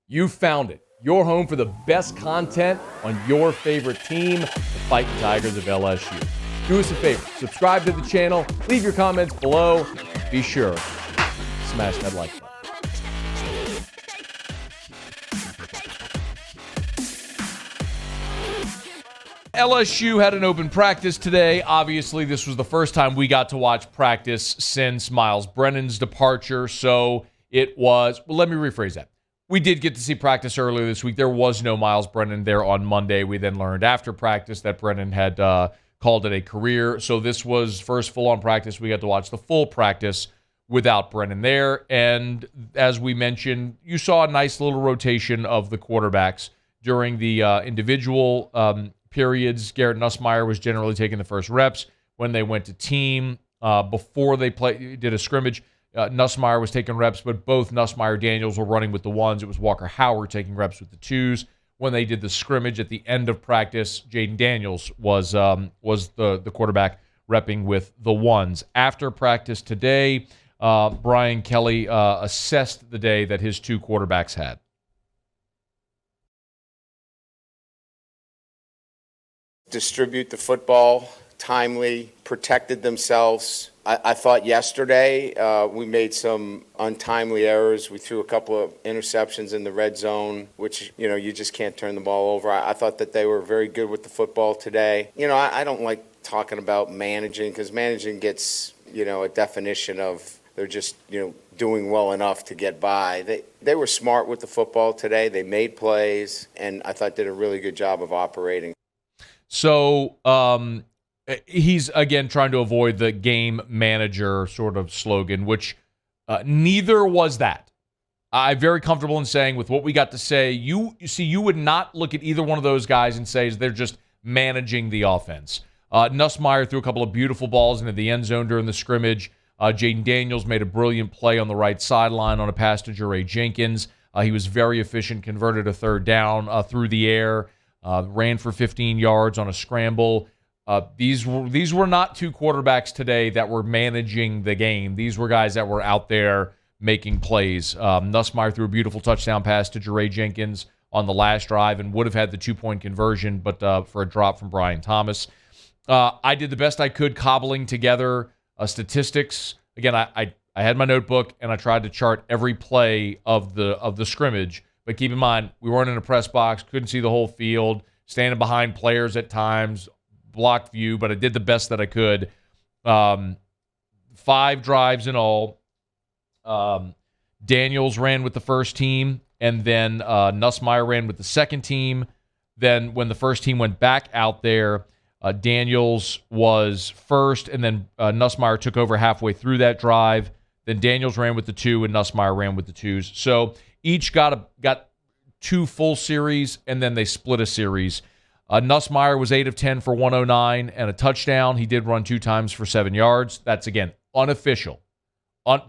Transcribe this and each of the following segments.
You found it. Your home for the best content on your favorite team, the Fighting Tigers of LSU. Do us a favor. Subscribe to the channel. Leave your comments below. Be sure to smash that like button. LSU had an open practice today. Obviously, this was the first time we got to watch practice since Miles Brennan's departure. So it was, well, let me rephrase that. We did get to see practice earlier this week. There was no Miles Brennan there on Monday. We then learned after practice that Brennan had called it a career. So this was first full-on practice. We got to watch the full practice without Brennan there. And as we mentioned, you saw a nice little rotation of the quarterbacks during the individual periods. Garrett Nussmeier was generally taking the first reps. When they went to team, before they did a scrimmage, Nussmeier was taking reps, but both Nussmeier Daniels were running with the ones. It was Walker Howard taking reps with the twos. When they did the scrimmage at the end of practice, Jayden Daniels was the quarterback repping with the ones. After practice today, Brian Kelly assessed the day that his two quarterbacks had. Distribute the football timely, protected themselves. I thought yesterday we made some untimely errors. We threw a couple of interceptions in the red zone, which, you just can't turn the ball over. I thought that they were very good with the football today. I don't like talking about managing because managing gets, a definition of they're just, doing well enough to get by. They were smart with the football today. They made plays, and I thought did a really good job of operating. So he's, again, trying to avoid the game manager sort of slogan, which neither was that. I'm very comfortable in saying with what we got to say, you would not look at either one of those guys and say they're just managing the offense. Nussmeier threw a couple of beautiful balls into the end zone during the scrimmage. Jayden Daniels made a brilliant play on the right sideline on a pass to Jure Jenkins. He was very efficient, converted a third down through the air, ran for 15 yards on a scramble. These were not two quarterbacks today that were managing the game. These were guys that were out there making plays. Nussmeier threw a beautiful touchdown pass to Jure Jenkins on the last drive and would have had the 2-point conversion, but for a drop from Brian Thomas. I did the best I could cobbling together statistics. Again, I had my notebook and I tried to chart every play of the scrimmage. But keep in mind, we weren't in a press box, couldn't see the whole field, standing behind players at times, blocked view, but I did the best that I could. 5 drives in all. Daniels ran with the first team, and then Nussmeier ran with the second team. Then when the first team went back out there, Daniels was first, and then Nussmeier took over halfway through that drive. Then Daniels ran with the 2, and Nussmeier ran with the 2s. So each got 2 full series, and then they split a series. Nussmeier was 8 of 10 for 109 and a touchdown. He did run 2 times for 7 yards. That's, again, unofficial.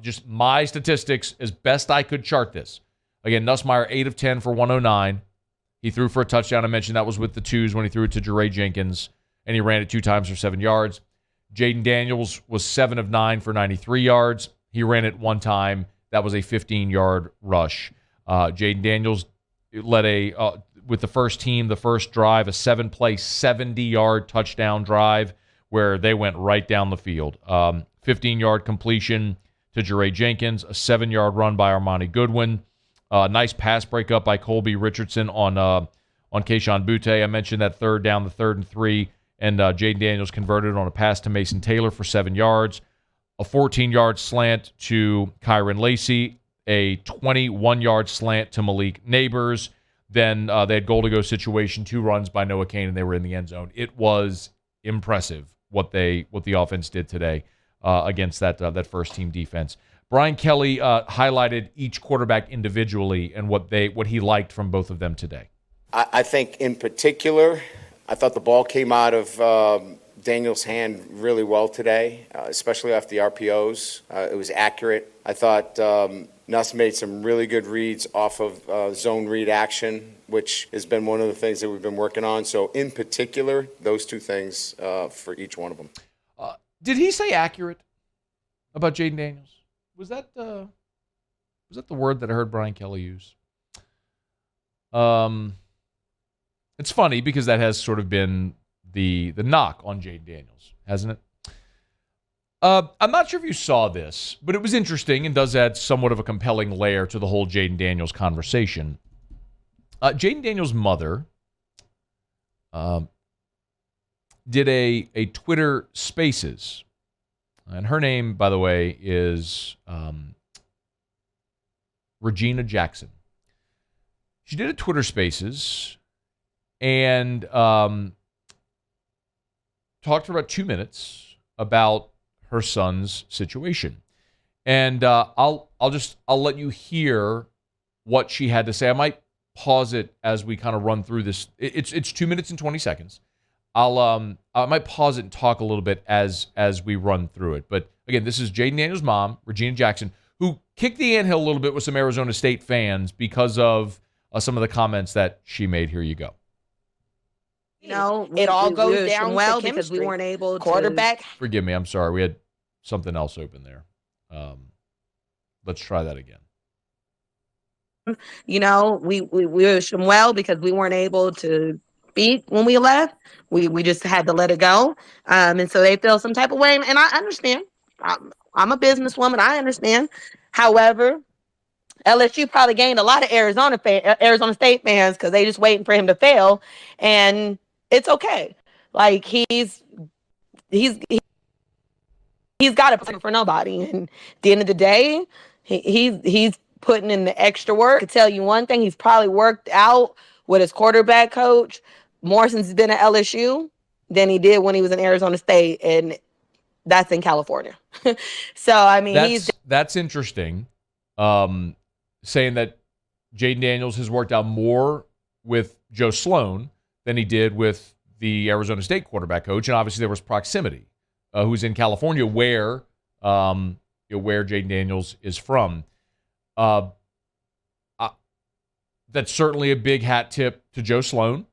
Just my statistics as best I could chart this. Again, Nussmeier 8 of 10 for 109. He threw for a touchdown. I mentioned that was with the 2s when he threw it to Jure Jenkins, and he ran it 2 times for 7 yards. Jayden Daniels was 7 of 9 for 93 yards. He ran it 1 time. That was a 15-yard rush. Jayden Daniels led with the first team, the first drive, a 7-play, 70-yard touchdown drive where they went right down the field. 15-yard completion to Jure Jenkins, a 7-yard run by Armani Goodwin. Nice pass breakup by Colby Richardson on Keyshawn Butte. I mentioned that third down, the 3rd and 3, and Jayden Daniels converted on a pass to Mason Taylor for 7 yards. A 14-yard slant to Kyron Lacey, a 21-yard slant to Malik Neighbors. Then they had goal-to-go situation, 2 runs by Noah Kane, and they were in the end zone. It was impressive what the offense did today against that first-team defense. Brian Kelly highlighted each quarterback individually and what he liked from both of them today. I think in particular, I thought the ball came out of Daniels' hand really well today, especially off the RPOs. It was accurate. I thought Nuss made some really good reads off of zone read action, which has been one of the things that we've been working on. So in particular, those 2 things for each one of them. Did he say accurate about Jayden Daniels? Was that the word that I heard Brian Kelly use? It's funny because that has sort of been the knock on Jayden Daniels, hasn't it? I'm not sure if you saw this, but it was interesting and does add somewhat of a compelling layer to the whole Jayden Daniels conversation. Jayden Daniels' mother did a Twitter Spaces, and her name, by the way, is Regina Jackson. She did a Twitter Spaces and talked for about 2 minutes about her son's situation. And I'll let you hear what she had to say. I might pause it as we kind of run through this. It's 2 minutes and 20 seconds. I might pause it and talk a little bit as we run through it. But again, this is Jayden Daniels' mom, Regina Jackson, who kicked the anthill a little bit with some Arizona State fans because of some of the comments that she made. Here you go. It all goes down well because we weren't able to quarterback. Forgive me, I'm sorry. We had something else open there. Let's try that again. We wish them well because we weren't able to speak when we left. We just had to let it go. And so they feel some type of way. And I understand. I'm a businesswoman. I understand. However, LSU probably gained a lot of Arizona State fans because they just waiting for him to fail. And it's okay. Like he's got to play for nobody. And at the end of the day, he's putting in the extra work. I can tell you one thing, he's probably worked out with his quarterback coach more since he's been at LSU than he did when he was in Arizona State, and that's in California. So, I mean, that's interesting, saying that Jayden Daniels has worked out more with Joe Sloan than he did with the Arizona State quarterback coach, and obviously there was proximity. Who's in California, where Jayden Daniels is from. That's certainly a big hat tip to Joe Sloan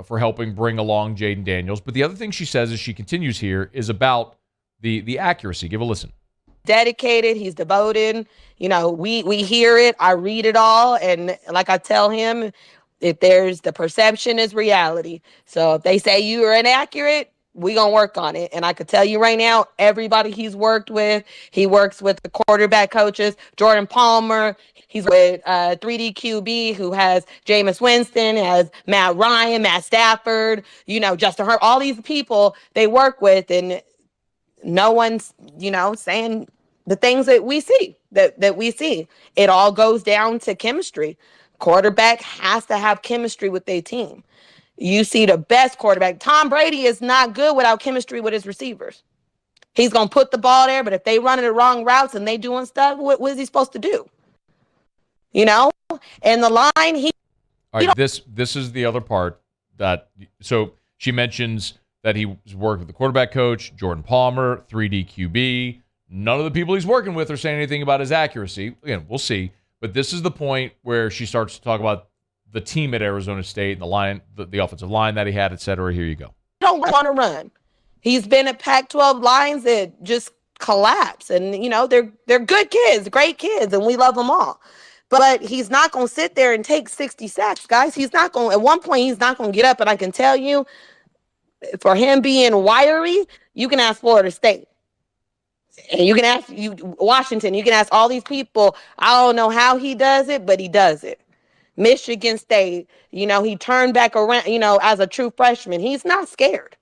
for helping bring along Jayden Daniels. But the other thing she says, as she continues here, is about the accuracy. Give a listen. Dedicated, he's devoted. We hear it, I read it all, and like I tell him, if there's the perception is reality. So if they say you are inaccurate, we're going to work on it. And I could tell you right now, everybody he's worked with, he works with the quarterback coaches, Jordan Palmer. He's with 3D QB, who has Jameis Winston, has Matt Ryan, Matt Stafford, Justin Herbert, all these people they work with. And no one's, saying the things that we see, that we see. It all goes down to chemistry. Quarterback has to have chemistry with their team. You see the best quarterback. Tom Brady is not good without chemistry with his receivers. He's going to put the ball there, but if they running the wrong routes and they doing stuff, what is he supposed to do? And the line, All right, this is the other part so she mentions that he's worked with the quarterback coach, Jordan Palmer, 3D QB. None of the people he's working with are saying anything about his accuracy. Again, we'll see. But this is the point where she starts to talk about the team at Arizona State and the line, the offensive line that he had, et cetera. Here you go. Don't want to run. He's been at Pac-12 lines that just collapse. And, they're good kids, great kids, and we love them all. But he's not going to sit there and take 60 sacks, guys. He's not going, at one point, he's not going to get up. And I can tell you, for him being wiry, you can ask Florida State. And you can ask Washington. You can ask all these people. I don't know how he does it, but he does it. Michigan State, he turned back around, as a true freshman. He's not scared.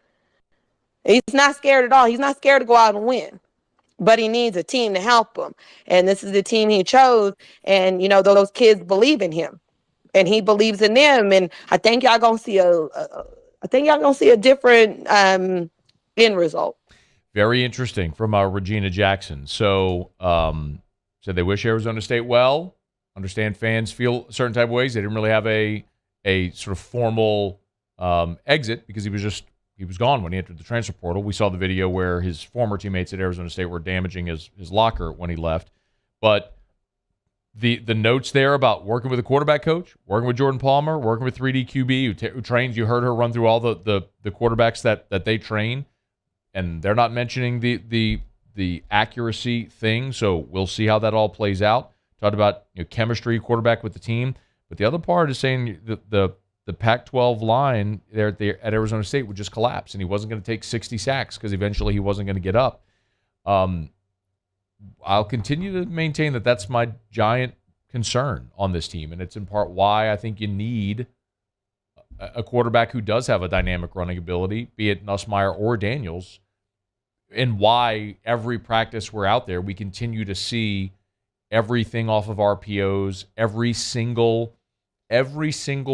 He's not scared at all. He's not scared to go out and win. But he needs a team to help him. And this is the team he chose. And, those kids believe in him. And he believes in them. And I think y'all going to see a different end result. Very interesting from Regina Jackson. So, said they wish Arizona State well. Understand fans feel certain type of ways. They didn't really have a sort of formal exit because he was gone when he entered the transfer portal. We saw the video where his former teammates at Arizona State were damaging his locker when he left. But the notes there about working with a quarterback coach, working with Jordan Palmer, working with 3D QB who trains. You heard her run through all the quarterbacks that they train, and they're not mentioning the accuracy thing. So we'll see how that all plays out. Talked about chemistry, quarterback with the team. But the other part is saying the Pac-12 line there at Arizona State would just collapse, and he wasn't going to take 60 sacks because eventually he wasn't going to get up. I'll continue to maintain that that's my giant concern on this team, and it's in part why I think you need a quarterback who does have a dynamic running ability, be it Nussmeier or Daniels, and why every practice we're out there, we continue to see everything off of RPOs, every single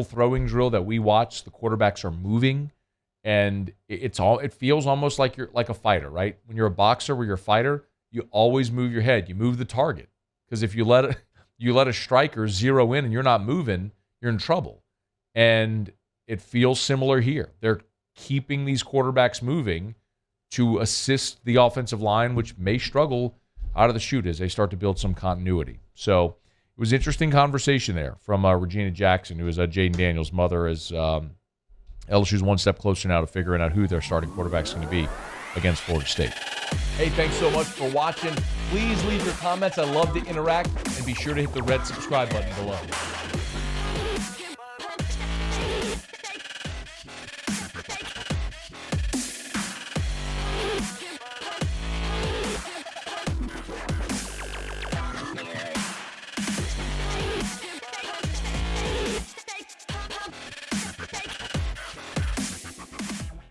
throwing drill that we watch, the quarterbacks are moving, and it feels almost like you're like a fighter, right? When you're a boxer or you're a fighter, you always move your head, you move the target, because if you let a striker zero in and you're not moving, you're in trouble. And it feels similar here. They're keeping these quarterbacks moving to assist the offensive line, which may struggle out of the chute as they start to build some continuity. So it was interesting conversation there from Regina Jackson, who is Jayden Daniels' mother, as LSU's one step closer now to figuring out who their starting quarterback is going to be against Florida State. Hey, thanks so much for watching. Please leave your comments. I love to interact, and be sure to hit the red subscribe button below.